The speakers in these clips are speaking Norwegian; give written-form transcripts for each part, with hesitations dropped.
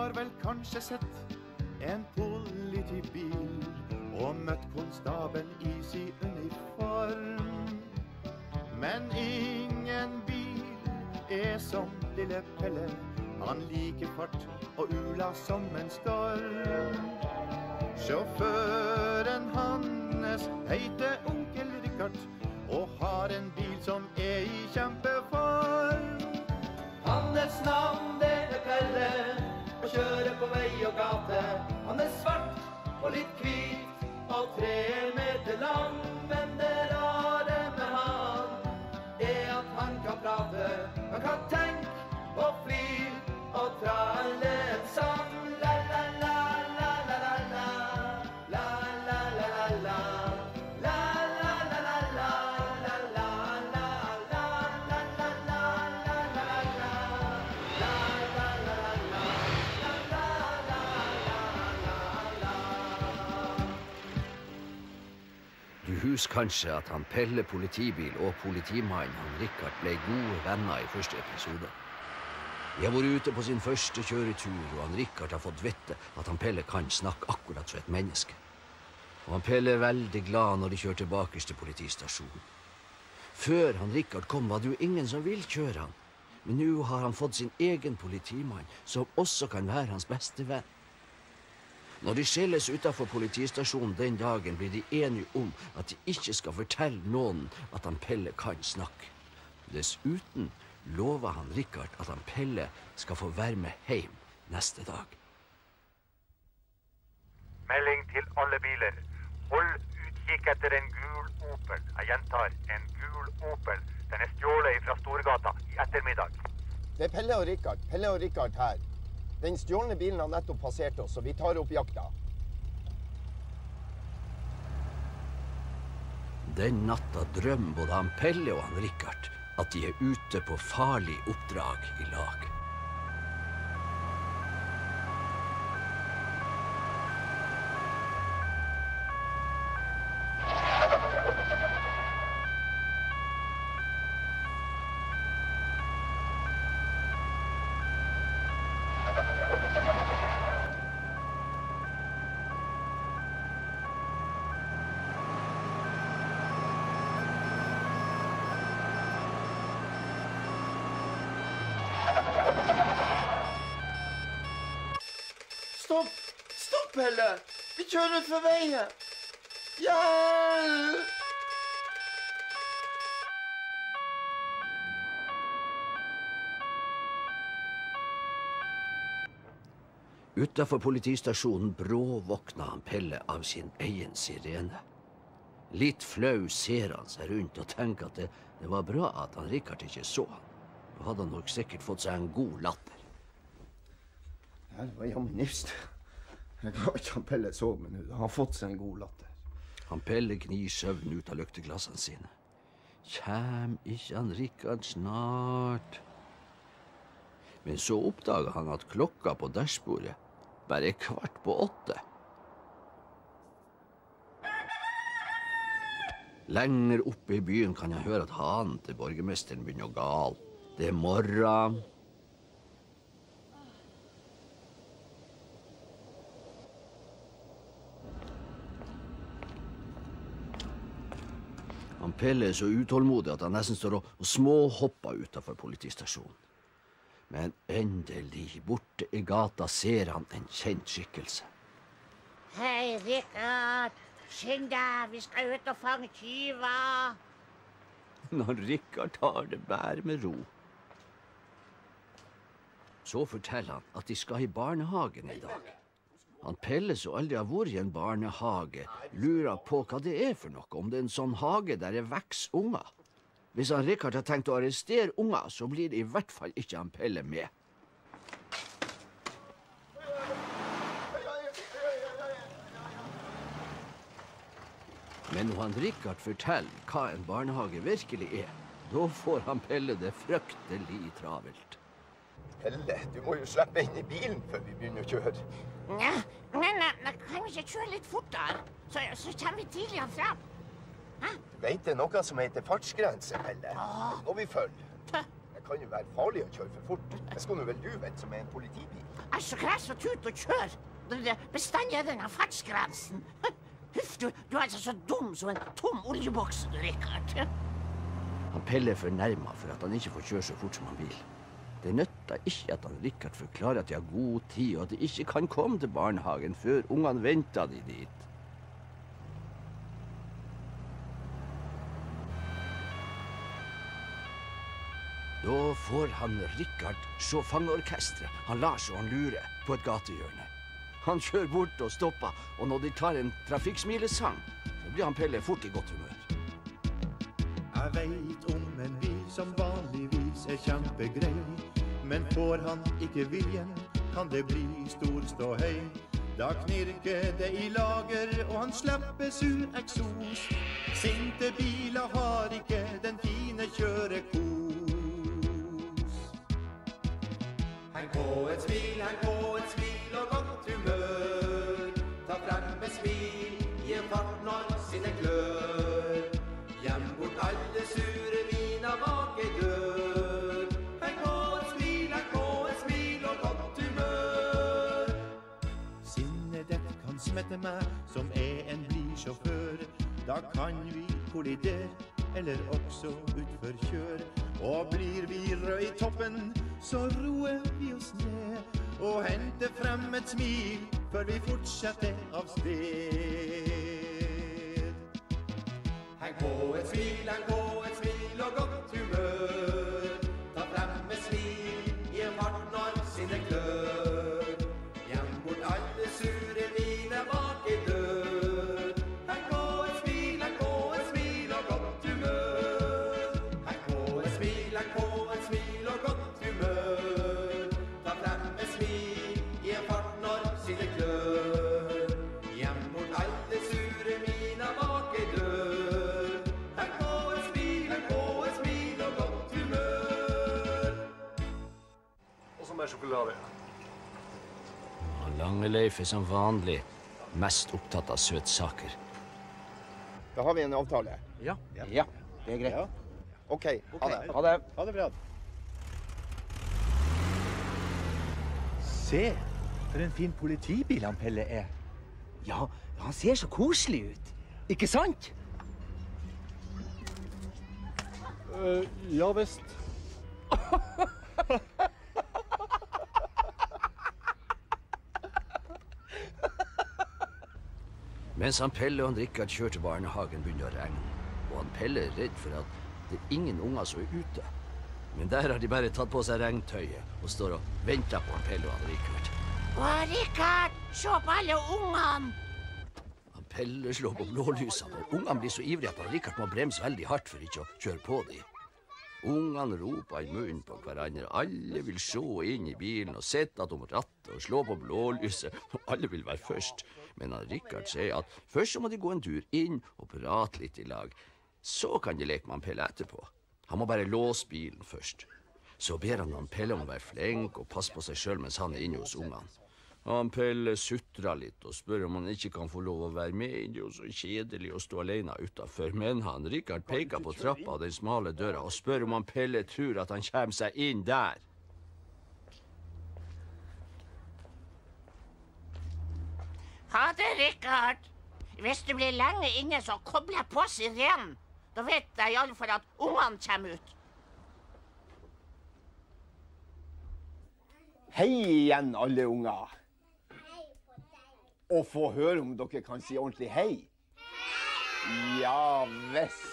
har vel kanskje sett en politibil og møtt konstabel i sin uniform. Men ingen bil er som lille Pelle, han liker fart og ula som en storm. Sjåføren hans heter onkel Richard og har en bil som er i kjempeform. Hans navn det er Pelle og kjører på vei og gate. Han er svart og litt hvit og 3 meter lang, men det rare med han er at han kan prate, han kan tenke og fly og trale en sang. La la la la la la la, la la la la la, la la la la la, la la la la, la la la la la la, la la la la, la la la. Du husker kanskje at han Pelle politibil og politimannen han Richard ble gode venner i første episode. De har vært ute på sin første kjøretur, og han Richard har fått vite at han Pelle kan snakke akkurat som et menneske. Og han Pelle er veldig glad når de kjører tilbake til politistasjonen. Før han Richard kom var det jo ingen som vil kjøre han, men nå har han fått sin egen politimann, som også kan være hans beste venn. Når de skilles utenfor politistasjonen den dagen, blir de enige om at de ikke skal fortelle noen at han Pelle kan snakke. Dessuten lover han Richard at han Pelle skal få være med hjem neste dag. Melding til alle biler. Hold utkikk etter en gul Opel. Jeg gjentar, en gul Opel. Den er stjålet fra Storgata i ettermiddag. Det er Pelle og Richard her. Den stjålne bilen har nettopp passert oss, så vi tar opp jakta. Den natta drømmer både han Pelle og han Richard at de er ute på farlig oppdrag i lag. Stopp, Pelle! Vi kjører ut for veien! Hjelp! Utenfor politistasjonen bråvåkna han Pelle av sin egen sirene. Litt flau ser han seg rundt og tenker at det var bra at han Richard ikke så han. Da hadde han nok sikkert fått seg en god latter. Det var jammen nifst. Jeg er glad ikke han Pelle så meg nå. Han har fått seg en god latter. Han Pelle gnir søvn ut av lykteglassene sine. Kjem ikke han Richard snart? Men så oppdager han at klokka på dashbordet bare er 7:15. Lenger oppe i byen kan jeg høre at hanen til borgermesteren begynner å gale. Det er morgen. Han Pelle er så utålmodig at han nesten står og småhopper utenfor politistasjonen. Men endelig, borte i gata, ser han en kjent skikkelse. Hei, Richard. Skynd deg, vi skal ut og fange tyver. Når Richard tar det bare med ro. Så forteller han at de skal i barnehagen i dag. Han Pelle, som aldri har vært i en barnehage, lurer på hva det er for noe, om det er en sånn hage der det vokser unger. Hvis han Richard har tenkt å arrestere unger, så blir det i hvert fall ikke han Pelle med. Men når han Richard forteller hva en barnehage virkelig er, da får han Pelle det fryktelig travelt. Pelle, du må jo slippe inn i bilen før vi begynner å kjøre. Ja, men kan vi ikke kjøre litt fortere, så kommer vi tidligere frem? Du vet det er noe som heter fartsgrense, Pelle. Det må vi følge. kan jo være farlig å kjøre for fort. Det skal nå vel du vet som en politibil. Altså, hva så tut og kjør? Det bestandig er denne fartsgrensen. Huff, du er altså så dum som en tom oljeboks, Rikard. Han Pelle er fornærmet for at han ikke får kjøre så fort som han vil. Det nytter ikke at han Rikard forklarer at de har god tid, og at de ikke kan komme til barnehagen før ungene venter de dit. Da får han Rikard se fangeorkestret. Han Lars og han Lure på et gatehjørne. Han kjører bort og stopper, og når de tar en trafikksmilesang, så blir han Pelle fort i godt humør. Jeg vet om en bil som vanligvis er kjempegrei, men får han ikke viljen, kan det bli stor ståhei. Da knirker det i lager, og han slipper sur eksos. Sinte biler har ikke den fine kjørekos. Heng på et smil, og godt humør. Ta frem et smil, gi en fart når sinnet klør. Gjem bort alle sure miner bak ei dør. Heng på et smil, og godt humør. Sinnet dett kan smette meg, som er en blid sjåfør. Da kan vi kollidere, eller også utfor kjør. Og blir vi rød i toppen, så roer vi oss ned. Og henter frem et smil, før vi fortsetter av sted. Heng på et smil, og godt humør. Ta frem et smil, i en fart når sinnet klør. Gjem bort alle sure miner bak i dør. Heng på et smil, og godt humør. Heng på et smil, og godt humør. Ta frem et smil, i en fart når sinnet klør. Gjem bort alle sure miner bak i dør. Heng på et smil, og godt humør. Og så mer sjokolade. Langeleif er som vanlig mest opptatt av søtsaker. Da har vi en avtale. Ja, Ja. det er greit. Ja. OK, ha det. Ha det. Ha det bra. Se, for en fin politibil han Pelle er. Ja, han ser så koselig ut. Ikke sant? Ja visst. Mens han Pelle og han Rikard kjører til barnehagen, begynner å regne. Og han Pelle er redd for at det er ingen unger som er ute. Men der har de bare tatt på seg regntøyet og står og venter på han Pelle og han Rikard. Å, Rikard, se på alle ungene. Han Pelle slår på blålysene, og ungene blir så ivrige at han Rikard må bremse veldig hardt for ikke å kjøre på dem. Ungene roper i munnen på hverandre. Alle vil se inn i bilen og sitte om rattet og slå på blålyset. Alle vil være først. Men han Rikard sier at først så må de gå en tur inn og prate litt i lag. Så kan de leke med han Pelle etterpå. Han må bare låse bilen først. Så ber han Pelle om å være flink og passe på seg selv mens han er inne hos ungene. Han Pelle sutrer litt og spør om han ikke kan få lov å være med inn. Det er jo så kjedelig å stå alene utenfor. Men han Rikard peker på trappa av den smale døra og spør om han Pelle tror at han kommer seg inn der. Ha det, Rikard. Hvis du blir lenge inne, så kobler på sirenen. Da vet jeg i alle fall at ungene kommer ut. Hei igjen, alle unger. Og få høre om dere kan si ordentlig hei. Ja, visst.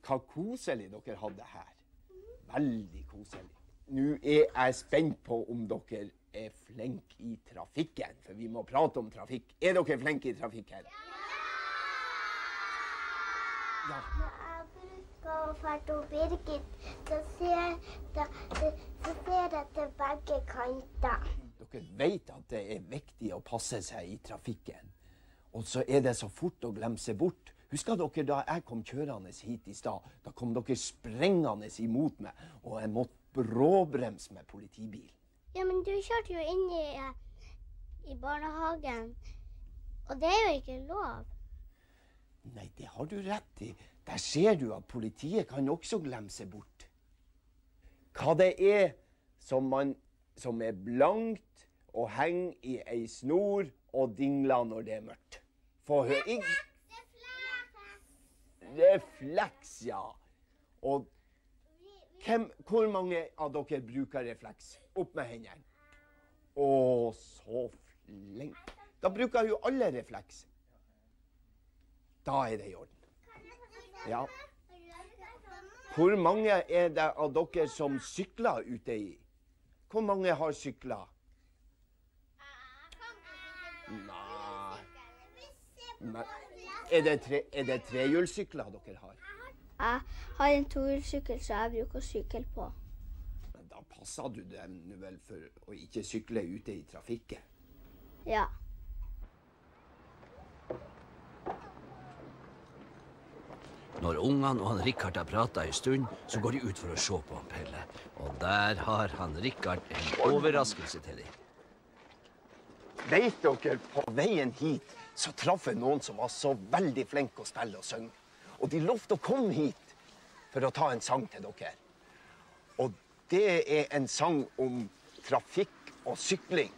Hva koselig dere hadde her. Veldig koselig. Nå er jeg spent på om dere er flinke i trafikken, for vi må prate om trafikk. Er dere flinke i trafikken? Når jeg bruker å farte opp Birgit, så ser jeg til begge kanter. Dere vet at det er viktig å passe seg i trafikken. Og så er det så fort å glemme seg bort. Husker dere da jeg kom kjørende hit i stad? Da kom dere sprengende imot meg, og jeg måtte bråbremse med politibil. Ja, men du kjørte jo inn i barnehagen, og det er jo ikke lov. Nei, det har du rett i. Der ser du at politiet kan også glemme seg bort. hva det er som er blankt og henger i ei snor og dingler når det er mørkt. Få høre. Refleks, ja. Og hvor mange av dere bruker refleks? Opp med hendene. Å, så flink. Da bruker jo alle refleks. Da er det i orden. Ja. Hvor mange er det av dere som sykler ute i? Hvor mange har sykler? Nei. Er det trehjulssykler dere har? Jeg har en tohjulssykkel, så jeg bruker å sykle på. Men da passer du dem vel for å ikke sykle ute i trafikken? Ja. Når ungene og han Rikard har pratet en stund, så går de ut for å se på han Pelle. Og der har han Rikard en overraskelse til dem. Vet dere, på veien hit så traff jeg noen som var så veldig flink å spille og synge. Og de lovte å komme hit for å ta en sang til dere. Og det er en sang om trafikk og sykling.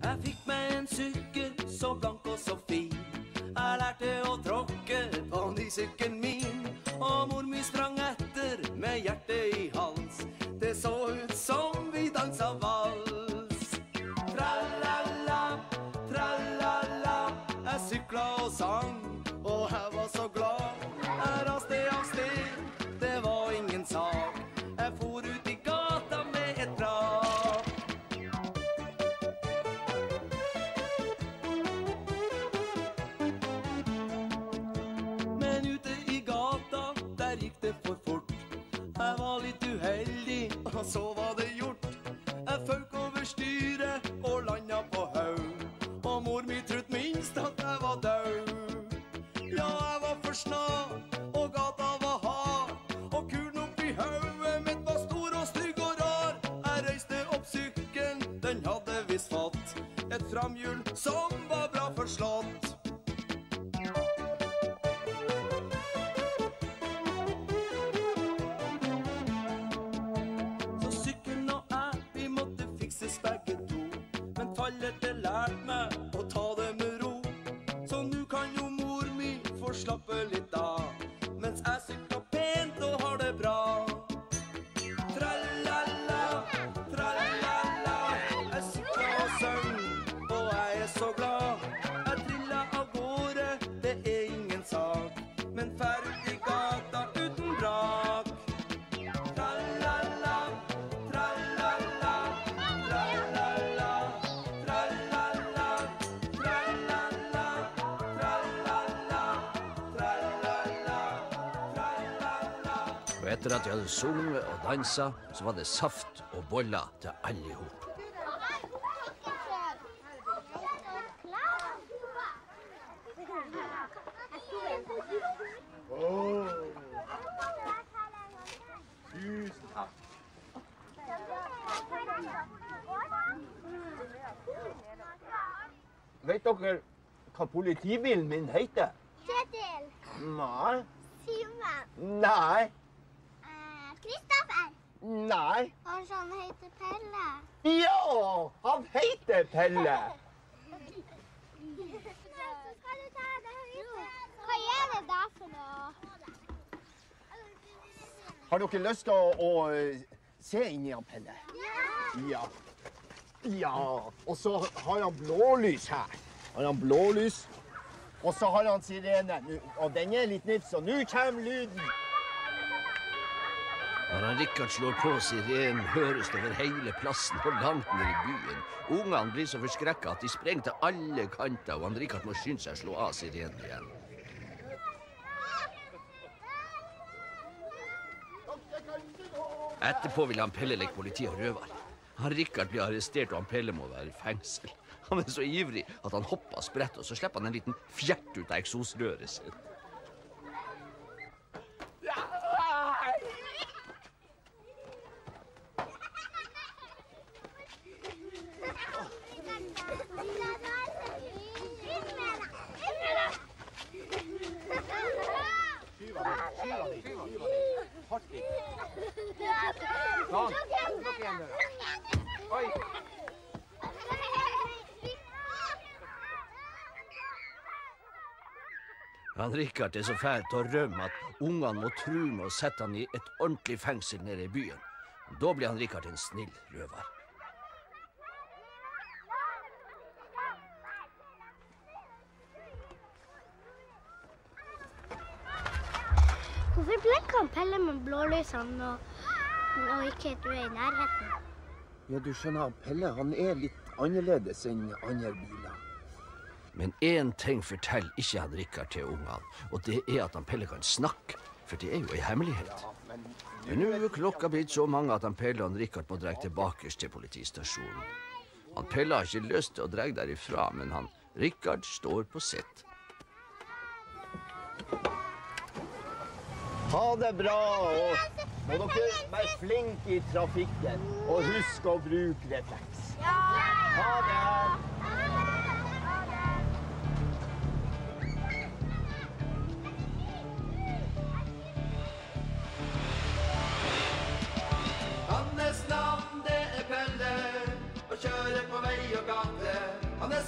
Jeg fikk meg en sykkel så blank og så fin. Jeg lærte å tråkke på nysykkelen min. Og mor mi sprang etter med hjertet i hals. Det så ut som vi dansa vals. Tra-la-la, tra-la-la. Jeg sykla og sang, og jeg var så glad. Jeg raste av sted, det var ingen sak. Jeg for ut i gata med et brak. Men ute i gata, der gikk det for fort. Jeg var litt uheldig, og så var det gjort. Jeg føk over styret og landa på haug. Og mor mi trodde minst at jeg var død. Ja, jeg var for sna, og gata var hard. Og kulen oppi hauget mitt var stor og stygg og rar. Jeg reiste opp sykkelen, den hadde visst fått et framhjul som var bra forslått. Så sykkelen og jeg, vi måtte fikses begge to. Men fallet det lærte meg å ta det med ro. Så nå kan jo mor mi få slappe litt av, mens jeg sykler pent og har det bra. Tra-la-la, tra-la-la. Jeg sykler og søng, og jeg er så glad. Jeg trillet av gårde, det er ingen sak. Men fær ut i gata uten brak. Tra-la-la, tra-la-la, tra-la-la, tra-la-la, tra-la-la, tra-la-la, tra-la-la, tra-la-la. Og etter at de hadde sunget og danset, så var det saft og boller til alle ihop. Tusen takk. Vet dere hva politibilen min heter? Kjetil. Nei. Simen. Nei. Kristoffer. Nei. Kanskje han heter Pelle? Ja, han heter Pelle. Hva er det da for noe? Har dere lyst til å se inn i han Pelle? Ja. Ja. Og så har han blålys her. Har han blålys. Og så har han sirene. Og den er litt nifs, og nå kommer lyden. Når han Rikard slår på sirenen, høres det over hele plassen og langt ned i byen. Ungene blir så forskrekket at de sprenger til alle kanter, og han Rikard må skynde seg å slå av sirenen igjen. Etterpå vil han Pelle leke politi og røver. Han Rikard blir arrestert, og han Pelle må være i fengsel. Han er så ivrig at han hopper spredt, og så slipper han en liten fjert ut av eksosrøret sitt. Han Rikard er så fælt å rømme at ungene må tro med å sette han i et ordentlig fengsel nede i byen. Da blir han Rikard en snill røver. Hvorfor blinker han Pelle med blålysene og ikke du er i nærheten? Ja, du skjønner, Pelle han er litt annerledes enn andre biler. Men en ting forteller ikke han Rikard til ungene, og det er at han Pelle kan snakke, for det er jo en hemmelighet. Men nå er jo klokka blitt så mange at han Pelle og han Rikard må dra tilbake til politistasjonen. Han Pelle har ikke lyst til å dra derifra, men han Rikard står på sitt. Ha det bra, og må dere være flinke i trafikken, og husk å bruke refleks. Ha det! Hans navn det er Pelle, og kjører på vei og gate. Han er